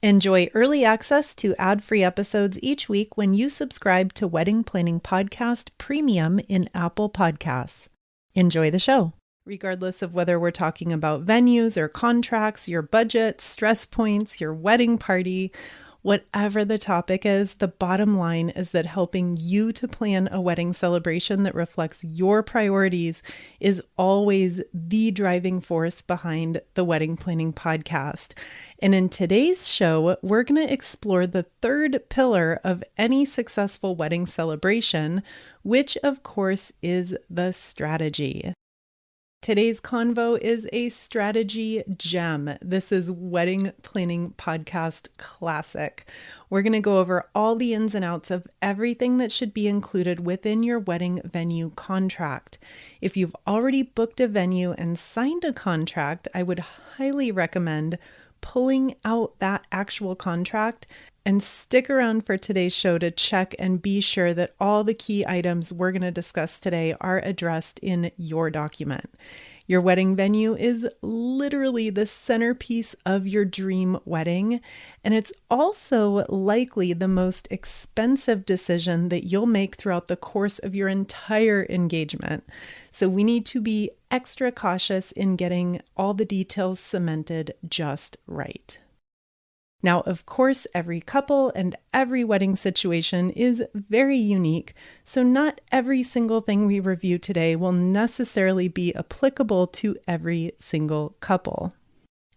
Enjoy early access to ad-free episodes each week when you subscribe to Wedding Planning Podcast Premium in Apple Podcasts. Enjoy the show. Regardless of whether we're talking about venues or contracts, your budget, stress points, your wedding party, whatever the topic is, the bottom line is that helping you to plan a wedding celebration that reflects your priorities is always the driving force behind the Wedding Planning Podcast. And in today's show, we're going to explore the third pillar of any successful wedding celebration, which of course is the strategy. Today's convo is a strategy gem. This is Wedding Planning Podcast Classic. We're going to go over all the ins and outs of everything that should be included within your wedding venue contract. If you've already booked a venue and signed a contract, I would highly recommend pulling out that actual contract and stick around for today's show to check and be sure that all the key items we're going to discuss today are addressed in your document. Your wedding venue is literally the centerpiece of your dream wedding, and it's also likely the most expensive decision that you'll make throughout the course of your entire engagement. So we need to be extra cautious in getting all the details cemented just right. Now, of course, every couple and every wedding situation is very unique, so not every single thing we review today will necessarily be applicable to every single couple.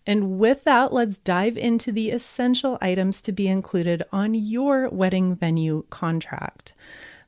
And with that, let's dive into the essential items to be included on your wedding venue contract.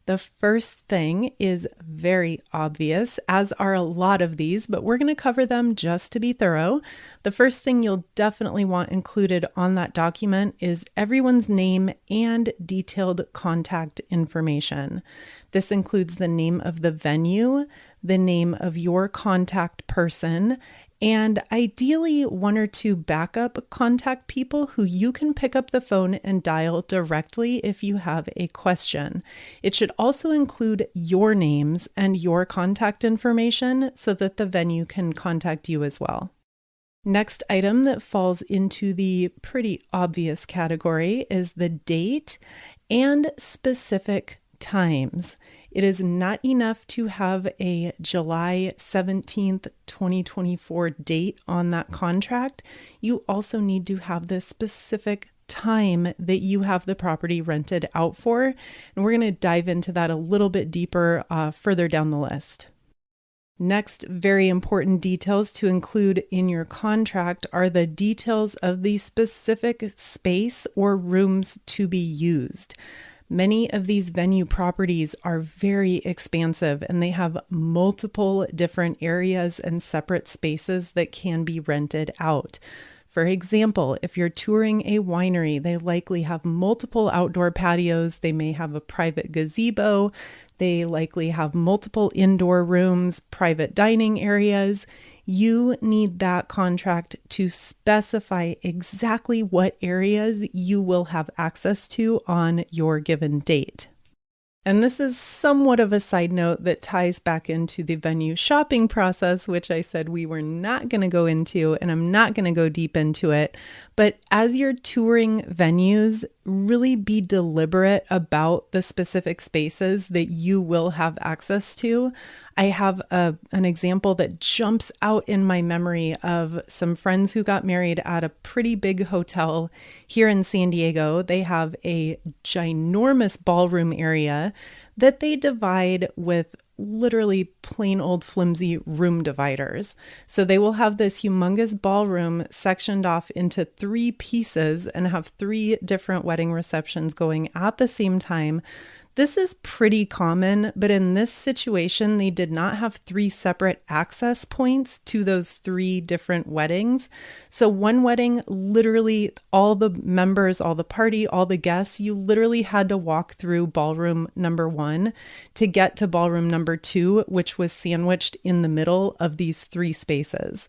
The first thing is very obvious, as are a lot of these, but we're going to cover them just to be thorough. The first thing you'll definitely want included on that document is everyone's name and detailed contact information. This includes the name of the venue, the name of your contact person, and ideally one or two backup contact people who you can pick up the phone and dial directly if you have a question. It should also include your names and your contact information so that the venue can contact you as well. Next item that falls into the pretty obvious category is the date and specific times. It is not enough to have a July 17th, 2024 date on that contract. You also need to have the specific time that you have the property rented out for. And we're going to dive into that a little bit deeper further down the list. Next, very important details to include in your contract are the details of the specific space or rooms to be used. Many of these venue properties are very expansive and they have multiple different areas and separate spaces that can be rented out. For example, if you're touring a winery, they likely have multiple outdoor patios. They may have a private gazebo. They likely have multiple indoor rooms, private dining areas. You need that contract to specify exactly what areas you will have access to on your given date. And this is somewhat of a side note that ties back into the venue shopping process, which I said we were not going to go into, and I'm not going to go deep into it. But as you're touring venues, really be deliberate about the specific spaces that you will have access to. I have an example that jumps out in my memory of some friends who got married at a pretty big hotel here in San Diego. They have a ginormous ballroom area that they divide with literally plain old flimsy room dividers. So they will have this humongous ballroom sectioned off into 3 pieces and have 3 different wedding receptions going at the same time. This is pretty common, but in this situation, they did not have 3 separate access points to those 3 different weddings. So one wedding, literally all the members, all the party, all the guests, you literally had to walk through ballroom number 1 to get to ballroom number 2, which was sandwiched in the middle of these 3 spaces.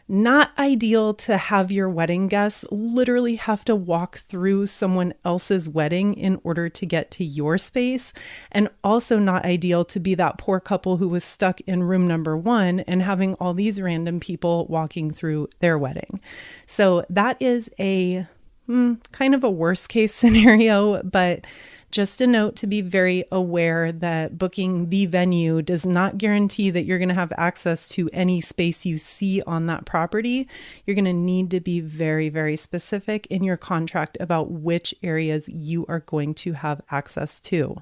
Not ideal to have your wedding guests literally have to walk through someone else's wedding in order to get to your space, and also not ideal to be that poor couple who was stuck in room number 1 and having all these random people walking through their wedding. So that is a kind of a worst case scenario, but just a note to be very aware that booking the venue does not guarantee that you're going to have access to any space you see on that property. You're going to need to be very, very specific in your contract about which areas you are going to have access to.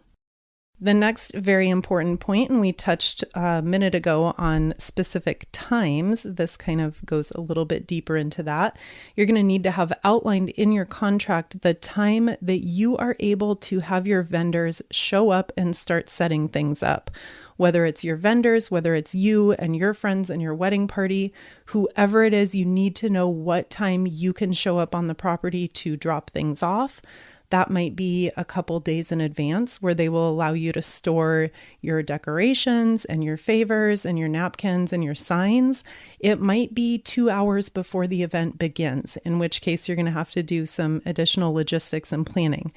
The next very important point, and we touched a minute ago on specific times, this kind of goes a little bit deeper into that. You're going to need to have outlined in your contract the time that you are able to have your vendors show up and start setting things up. Whether it's your vendors, whether it's you and your friends and your wedding party, whoever it is, you need to know what time you can show up on the property to drop things off. That might be a couple days in advance where they will allow you to store your decorations and your favors and your napkins and your signs. It might be 2 hours before the event begins, in which case you're going to have to do some additional logistics and planning.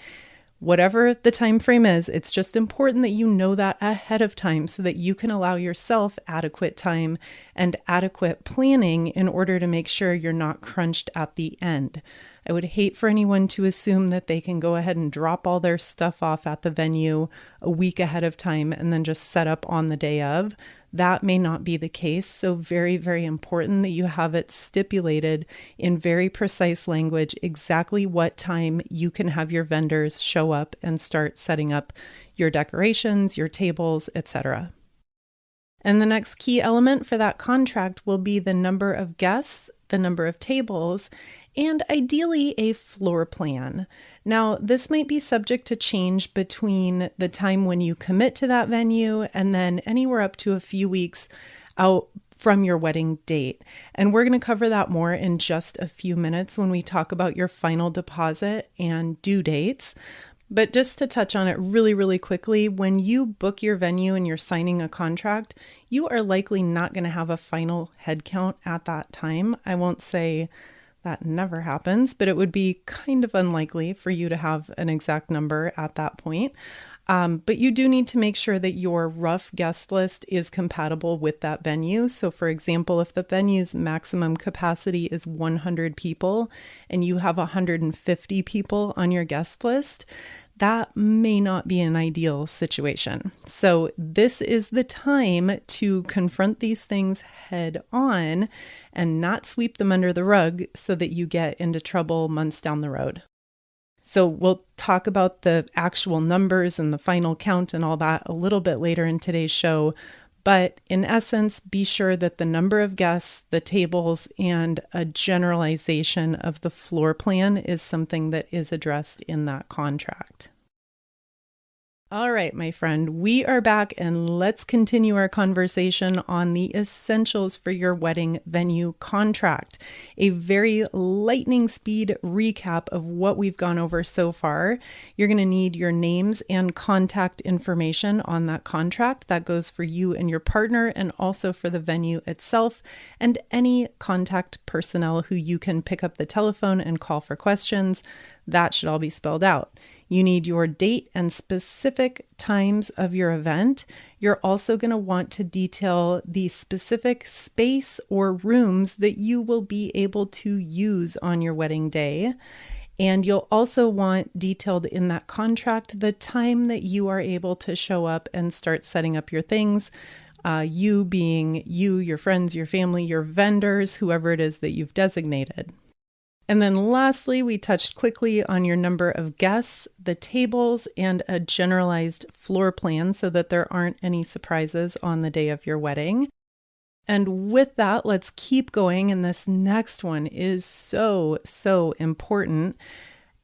Whatever the time frame is, it's just important that you know that ahead of time so that you can allow yourself adequate time and adequate planning in order to make sure you're not crunched at the end. I would hate for anyone to assume that they can go ahead and drop all their stuff off at the venue a week ahead of time and then just set up on the day of. That may not be the case. So very, very important that you have it stipulated in very precise language exactly what time you can have your vendors show up and start setting up your decorations, your tables, etc. And the next key element for that contract will be the number of guests, the number of tables, and ideally a floor plan. Now, this might be subject to change between the time when you commit to that venue and then anywhere up to a few weeks out from your wedding date. And we're going to cover that more in just a few minutes when we talk about your final deposit and due dates. But just to touch on it really, really quickly, when you book your venue and you're signing a contract, you are likely not going to have a final head count at that time. I won't say that never happens, but it would be kind of unlikely for you to have an exact number at that point. But you do need to make sure that your rough guest list is compatible with that venue. So for example, if the venue's maximum capacity is 100 people and you have 150 people on your guest list, that may not be an ideal situation. So this is the time to confront these things head on and not sweep them under the rug so that you get into trouble months down the road. So we'll talk about the actual numbers and the final count and all that a little bit later in today's show. But in essence, be sure that the number of guests, the tables, and a generalization of the floor plan is something that is addressed in that contract. All right, my friend, we are back and let's continue our conversation on the essentials for your wedding venue contract. A very lightning speed recap of what we've gone over so far. You're going to need your names and contact information on that contract. That goes for you and your partner and also for the venue itself and any contact personnel who you can pick up the telephone and call for questions. That should all be spelled out. You need your date and specific times of your event. You're also going to want to detail the specific space or rooms that you will be able to use on your wedding day. And you'll also want detailed in that contract the time that you are able to show up and start setting up your things. You being you, your friends, your family, your vendors, whoever it is that you've designated. And then lastly, we touched quickly on your number of guests, the tables, and a generalized floor plan so that there aren't any surprises on the day of your wedding. And with that, let's keep going. And this next one is so, so important.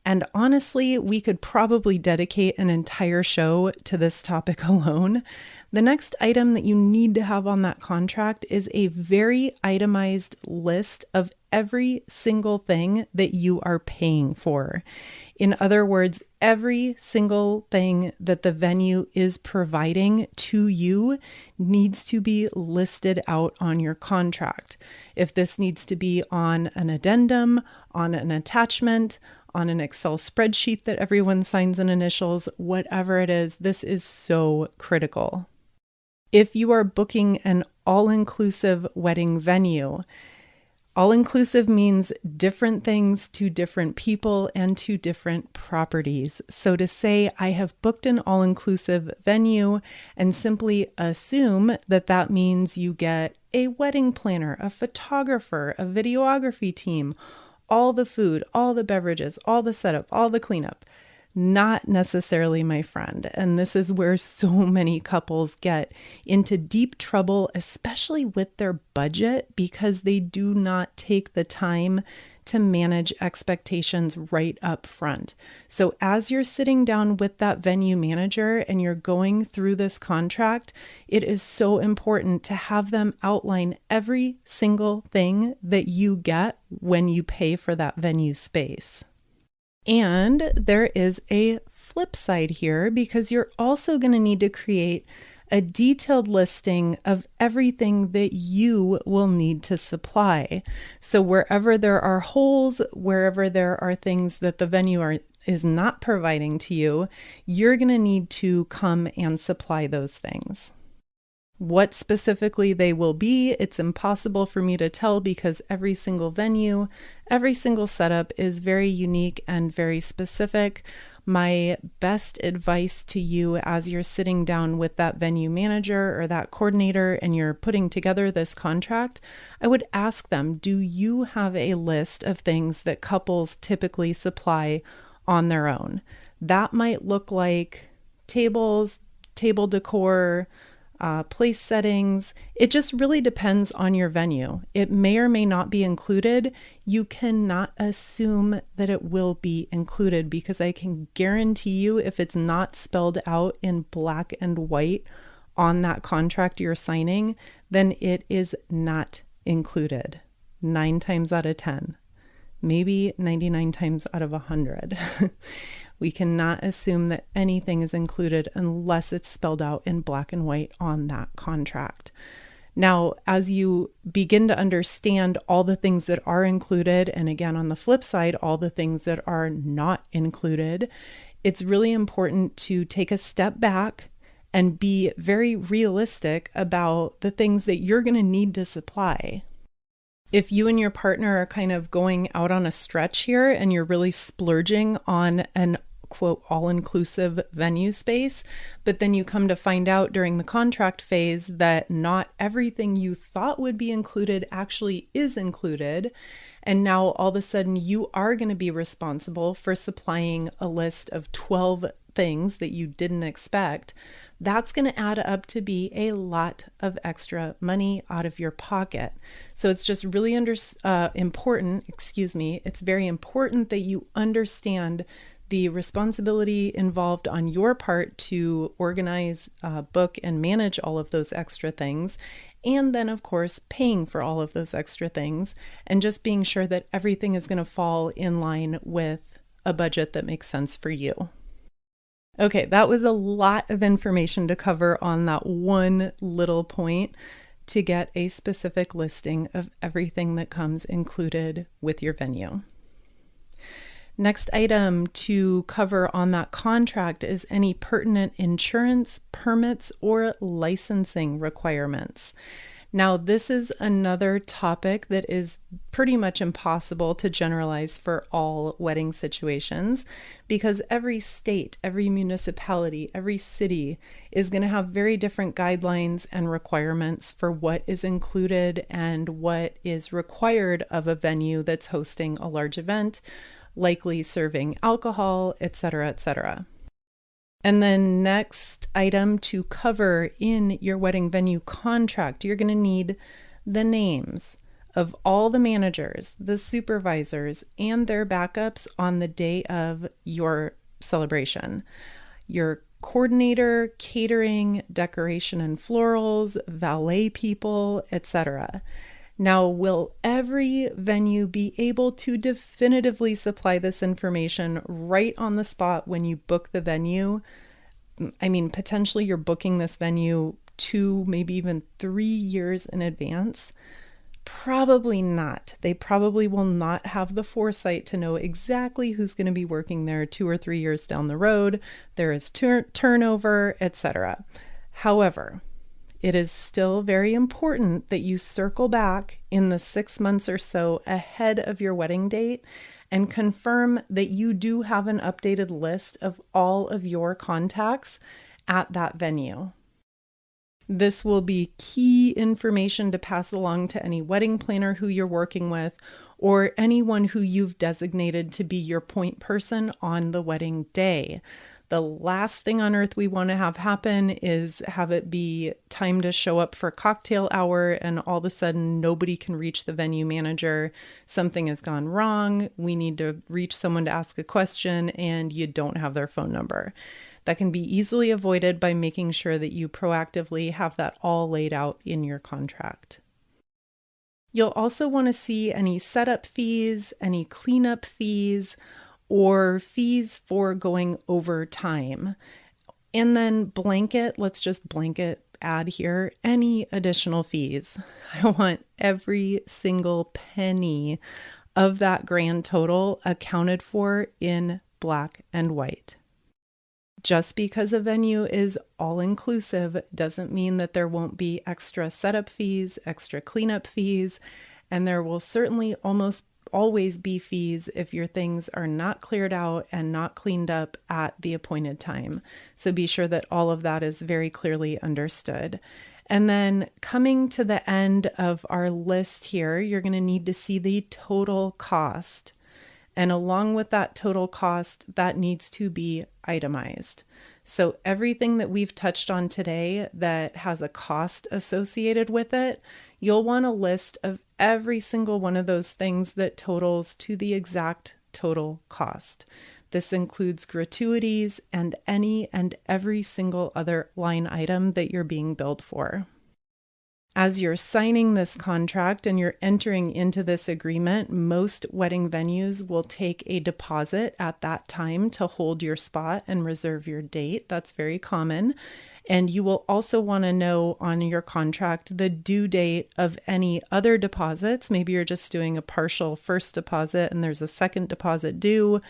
And honestly, we could probably dedicate an entire show to this topic alone. The next item that you need to have on that contract is a very itemized list of every single thing that you are paying for. In other words, every single thing that the venue is providing to you needs to be listed out on your contract. If this needs to be on an addendum, on an attachment, on an Excel spreadsheet that everyone signs and initials, whatever it is, this is so critical. If you are booking an all-inclusive wedding venue, All-inclusive means different things to different people and to different properties. So to say I have booked an all-inclusive venue and simply assume that that means you get a wedding planner, a photographer, a videography team, all the food, all the beverages, all the setup, all the cleanup. Not necessarily, my friend. And this is where so many couples get into deep trouble, especially with their budget, because they do not take the time to manage expectations right up front. So as you're sitting down with that venue manager and you're going through this contract, it is so important to have them outline every single thing that you get when you pay for that venue space. And there is a flip side here, because you're also going to need to create a detailed listing of everything that you will need to supply. So wherever there are holes, wherever there are things that the venue is not providing to you, you're going to need to come and supply those things. What specifically they will be, it's impossible for me to tell, because every single venue, every single setup is very unique and very specific. My best advice to you as you're sitting down with that venue manager or that coordinator and you're putting together this contract, I would ask them, do you have a list of things that couples typically supply on their own? That might look like tables, table decor, place settings. It just really depends on your venue. It may or may not be included. You cannot assume that it will be included, because I can guarantee you, if it's not spelled out in black and white on that contract you're signing, then it is not included 9 times out of 10, maybe 99 times out of 100. We cannot assume that anything is included unless it's spelled out in black and white on that contract. Now, as you begin to understand all the things that are included, and again, on the flip side, all the things that are not included, it's really important to take a step back and be very realistic about the things that you're going to need to supply. If you and your partner are kind of going out on a stretch here and you're really splurging on an quote all-inclusive venue space, but then you come to find out during the contract phase that not everything you thought would be included actually is included, and now all of a sudden you are going to be responsible for supplying a list of 12 things that you didn't expect, that's going to add up to be a lot of extra money out of your pocket. So it's just really important, it's very important that you understand the responsibility involved on your part to organize, book, and manage all of those extra things. And then, of course, paying for all of those extra things and just being sure that everything is going to fall in line with a budget that makes sense for you. Okay, that was a lot of information to cover on that one little point to get a specific listing of everything that comes included with your venue. Next item to cover on that contract is any pertinent insurance, permits, or licensing requirements. Now, this is another topic that is pretty much impossible to generalize for all wedding situations, because every state, every municipality, every city is going to have very different guidelines and requirements for what is included and what is required of a venue that's hosting a large event, likely serving alcohol, etc., etc. And then next item to cover in your wedding venue contract, you're going to need the names of all the managers, the supervisors, and their backups on the day of your celebration. Your coordinator, catering, decoration and florals, valet people, etc. Now, will every venue be able to definitively supply this information right on the spot when you book the venue? I mean, potentially you're booking this venue 2, maybe even 3 years in advance. Probably not. They probably will not have the foresight to know exactly who's going to be working there 2 or 3 years down the road. There is turnover, etc. However, it is still very important that you circle back in the 6 months or so ahead of your wedding date and confirm that you do have an updated list of all of your contacts at that venue. This will be key information to pass along to any wedding planner who you're working with or anyone who you've designated to be your point person on the wedding day. The last thing on earth we want to have happen is have it be time to show up for cocktail hour and all of a sudden nobody can reach the venue manager. Something has gone wrong. We need to reach someone to ask a question and you don't have their phone number. That can be easily avoided by making sure that you proactively have that all laid out in your contract. You'll also want to see any setup fees, any cleanup fees, or fees for going over time. And then let's just blanket add here any additional fees. I want every single penny of that grand total accounted for in black and white. Just because a venue is all-inclusive doesn't mean that there won't be extra setup fees, extra cleanup fees, and there will certainly almost always be fees if your things are not cleared out and not cleaned up at the appointed time. So be sure that all of that is very clearly understood. And then coming to the end of our list here, you're going to need to see the total cost. And along with that total cost, that needs to be itemized. So everything that we've touched on today that has a cost associated with it, you'll want a list of every single one of those things that totals to the exact total cost. This includes gratuities and any and every single other line item that you're being billed for. As you're signing this contract and you're entering into this agreement, most wedding venues will take a deposit at that time to hold your spot and reserve your date. That's very common. And you will also want to know on your contract the due date of any other deposits. Maybe you're just doing a partial first deposit and there's a second deposit due.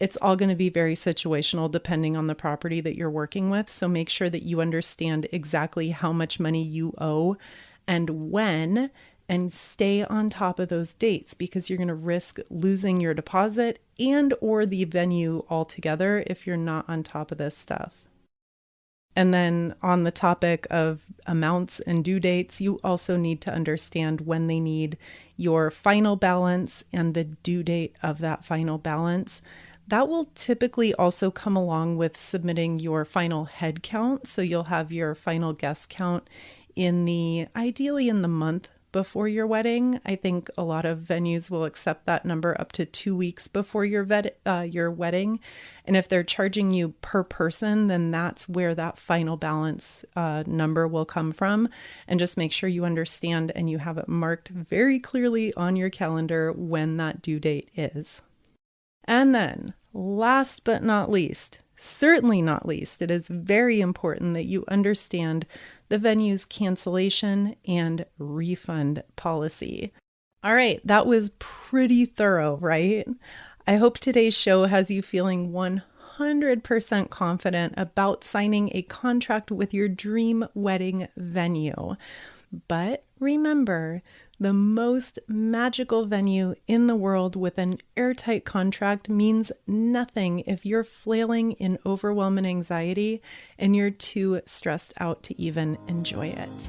It's all going to be very situational depending on the property that you're working with. So make sure that you understand exactly how much money you owe and when, and stay on top of those dates because you're going to risk losing your deposit and or the venue altogether if you're not on top of this stuff. And then on the topic of amounts and due dates, you also need to understand when they need your final balance and the due date of that final balance. That will typically also come along with submitting your final head count. So you'll have your final guest count ideally in the month before your wedding. I think a lot of venues will accept that number up to 2 weeks before your wedding. And if they're charging you per person, then that's where that final balance number will come from. And just make sure you understand and you have it marked very clearly on your calendar when that due date is. And then last but not least, certainly not least, it is very important that you understand the venue's cancellation and refund policy. All right, that was pretty thorough, right? I hope today's show has you feeling 100% confident about signing a contract with your dream wedding venue. But remember, the most magical venue in the world with an airtight contract means nothing if you're flailing in overwhelming anxiety and you're too stressed out to even enjoy it.